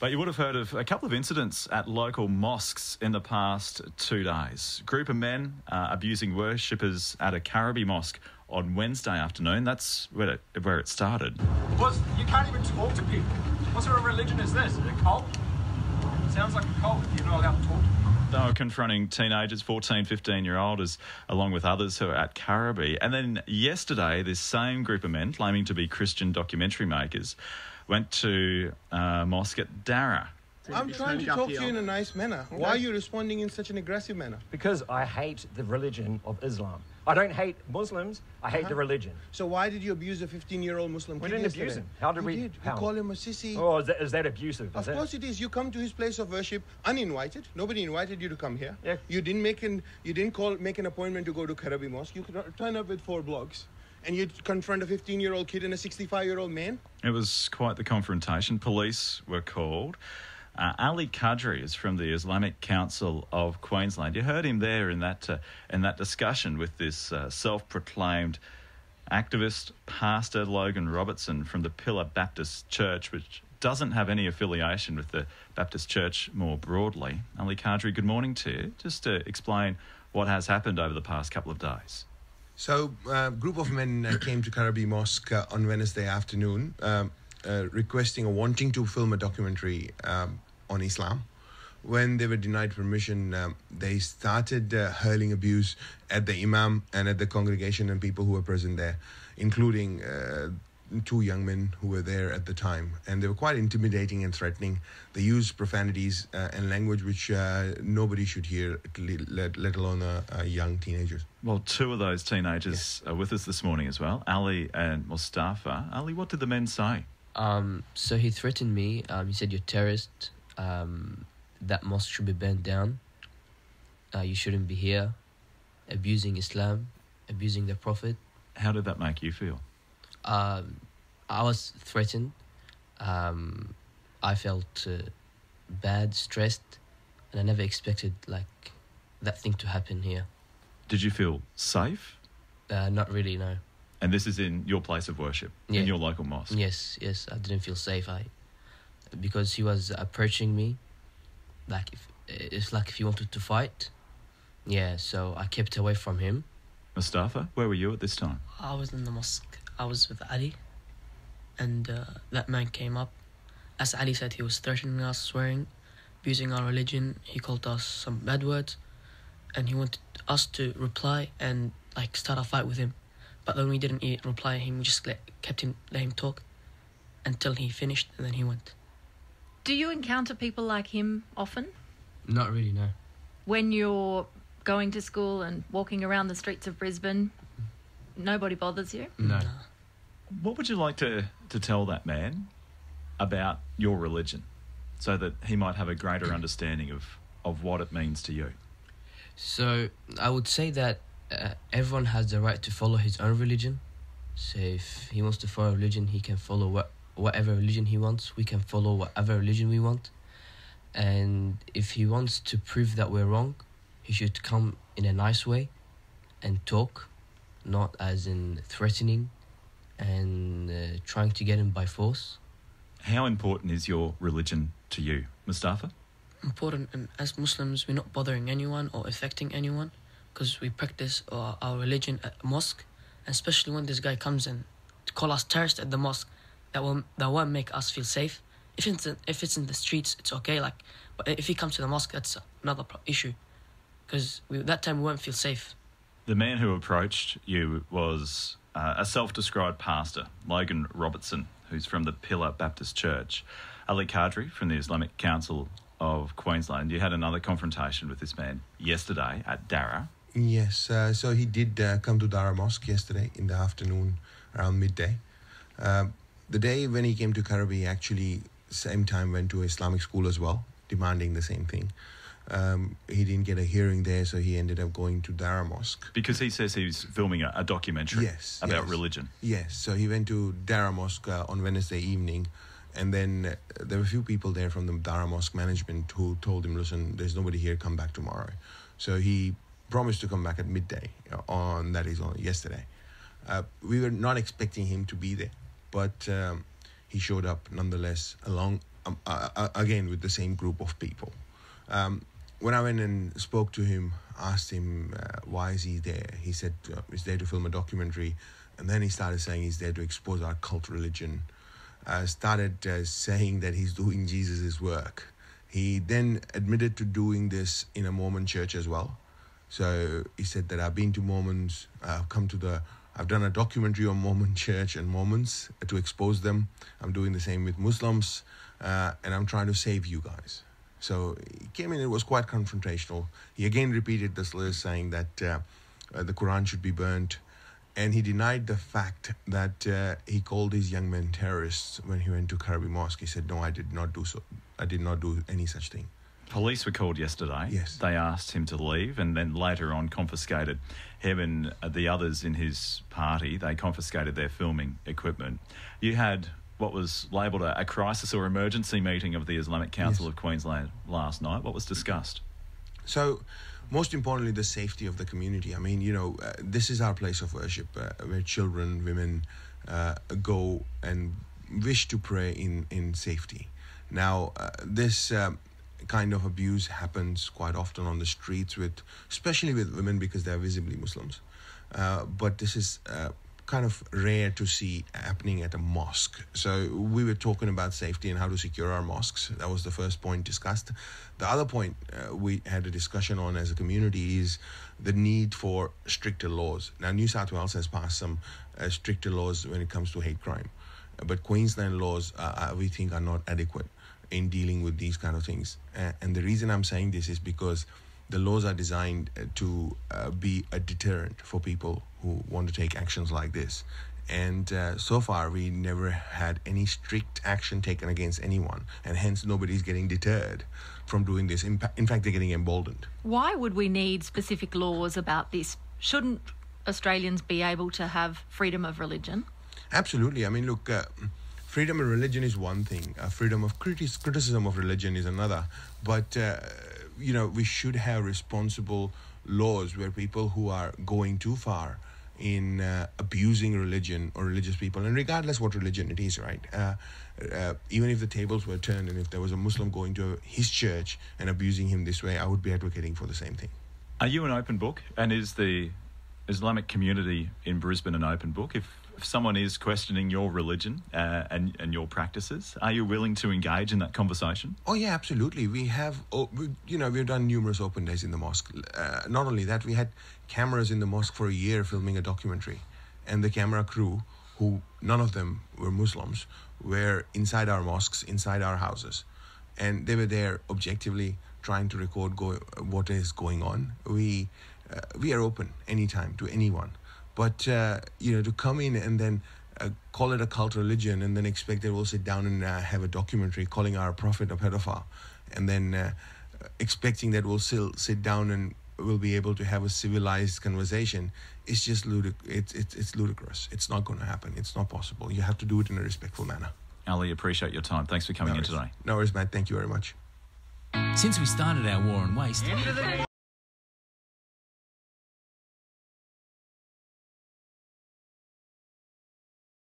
But you would have heard of a couple of incidents at local mosques in the past 2 days. A group of men abusing worshippers at a Karabi mosque on Wednesday afternoon. That's where it started. You can't even talk to people. What sort of religion is this? Is it a cult? Sounds like a cult. You're not allowed to talk to people. They were confronting teenagers, 14, 15-year-olds, along with others who were at Karabi. And then yesterday, this same group of men, claiming to be Christian documentary makers, went to a mosque at Darra. I'm trying to talk to you in a nice manner. Why are you responding in such an aggressive manner? Because I hate the religion of Islam. I don't hate Muslims, I hate the religion. So why did you abuse a 15-year-old Muslim kid? We didn't abuse him. How did we? You call him a sissy. Oh, is that abusive? Of course it is. You come to his place of worship uninvited. Nobody invited you to come here. Yeah. You didn't make an appointment to go to Karabi Mosque. You turn up with 4 blogs. And you confront a 15-year-old kid and a 65-year-old man? It was quite the confrontation. Police were called. Ali Kadri is from the Islamic Council of Queensland. You heard him there in that discussion with this self-proclaimed activist, Pastor Logan Robertson from the Pillar Baptist Church, which doesn't have any affiliation with the Baptist Church more broadly. Ali Kadri, good morning to you. Just to explain what has happened over the past couple of days. So a group of men came to Karabi Mosque on Wednesday afternoon requesting or wanting to film a documentary on Islam. When they were denied permission, they started hurling abuse at the imam and at the congregation and people who were present there, including 2 young men who were there at the time. And they were quite intimidating and threatening. They used profanities and language which nobody should hear, let alone young teenagers. Well, 2 of those teenagers are with us this morning as well, Ali and Mustafa. Ali, what did the men say? So he threatened me. He said, "You're a terrorist. That mosque should be burned down. You shouldn't be here. Abusing Islam, abusing the Prophet." How did that make you feel? I was threatened. I felt bad, stressed, and I never expected that thing to happen here. Did you feel safe? Not really, no. And this is in your place of worship, in your local mosque? Yes, I didn't feel safe. Because he was approaching me, if he wanted to fight. Yeah, so I kept away from him. Mustafa, where were you at this time? I was in the mosque. I was with Ali, and that man came up. As Ali said, he was threatening us, swearing, abusing our religion. He called us some bad words, and he wanted us to reply and start a fight with him. But then we didn't reply him. We just let him talk until he finished, and then he went. Do you encounter people like him often? Not really, no. When you're going to school and walking around the streets of Brisbane, nobody bothers you? No. What would you like to tell that man about your religion so that he might have a greater understanding of what it means to you? So I would say that everyone has the right to follow his own religion. So if he wants to follow a religion, he can follow whatever religion he wants. We can follow whatever religion we want. And if he wants to prove that we're wrong, he should come in a nice way and talk, not as in threatening and trying to get him by force. How important is your religion to you, Mustafa? Important, and as Muslims, we're not bothering anyone or affecting anyone because we practice our religion at a mosque, and especially when this guy comes in to call us terrorists at the mosque, that won't make us feel safe. If it's in the streets, it's okay. But if he comes to the mosque, that's another issue, because that time we won't feel safe. The man who approached you was a self-described pastor, Logan Robertson, who's from the Pillar Baptist Church. Ali Kadri from the Islamic Council of Queensland. You had another confrontation with this man yesterday at Darra. Yes, so he did come to Darra Mosque yesterday in the afternoon around midday. The day when he came to Karabi, he actually same time went to Islamic school as well, demanding the same thing. He didn't get a hearing there, so he ended up going to Darra Mosque. Because he says he was filming a documentary about religion. Yes, so he went to Darra Mosque on Wednesday evening, and then there were a few people there from the Darra Mosque management who told him, listen, there's nobody here, come back tomorrow. So he promised to come back at midday on yesterday. We were not expecting him to be there, but he showed up nonetheless, along again with the same group of people. When I went and spoke to him, asked him why is he there, he said he's there to film a documentary, and then he started saying he's there to expose our cult religion. Started saying that he's doing Jesus' work. He then admitted to doing this in a Mormon church as well. So he said that I've been to Mormons, I've done a documentary on Mormon church and Mormons to expose them. I'm doing the same with Muslims, and I'm trying to save you guys. So he came in, it was quite confrontational. He again repeated this list saying that the Quran should be burnt. And he denied the fact that he called these young men terrorists when he went to Kadri Mosque. He said, no, I did not do so. I did not do any such thing. Police were called yesterday. Yes. They asked him to leave and then later on confiscated him and the others in his party. They confiscated their filming equipment. You had what was labelled a crisis or emergency meeting of the Islamic Council of Queensland last night. What was discussed? So, most importantly, the safety of the community. I mean, this is our place of worship where children, women go and wish to pray in safety. Now, this kind of abuse happens quite often on the streets, especially with women because they're visibly Muslims. But this is kind of rare to see happening at a mosque. So we were talking about safety and how to secure our mosques. That was the first point discussed. The other point we had a discussion on as a community is the need for stricter laws. Now, New South Wales has passed some stricter laws when it comes to hate crime. But Queensland laws, we think, are not adequate in dealing with these kind of things. And the reason I'm saying this is because the laws are designed to be a deterrent for people who want to take actions like this. And so far, we never had any strict action taken against anyone. And hence, nobody's getting deterred from doing this. In fact, they're getting emboldened. Why would we need specific laws about this? Shouldn't Australians be able to have freedom of religion? Absolutely. I mean, look, freedom of religion is one thing. Freedom of criticism of religion is another. But, we should have responsible laws where people who are going too far in abusing religion or religious people, and regardless what religion it is, right? Even if the tables were turned and if there was a Muslim going to his church and abusing him this way, I would be advocating for the same thing. Are you an open book? And is the Islamic community in Brisbane an open book? If someone is questioning your religion and your practices, are you willing to engage in that conversation? Oh yeah, absolutely. We have, we've done numerous open days in the mosque. Not only that, we had cameras in the mosque for a year filming a documentary, and the camera crew, who none of them were Muslims, were inside our mosques, inside our houses, and they were there objectively trying to record what is going on. We are open anytime to anyone. But, to come in and then call it a cult religion and then expect that we'll sit down and have a documentary calling our prophet a pedophile, and then expecting that we'll still sit down and we'll be able to have a civilized conversation, it's just it's ludicrous. It's not going to happen. It's not possible. You have to do it in a respectful manner. Ali, appreciate your time. Thanks for coming in today. No worries, Matt. Thank you very much. Since we started our war on waste,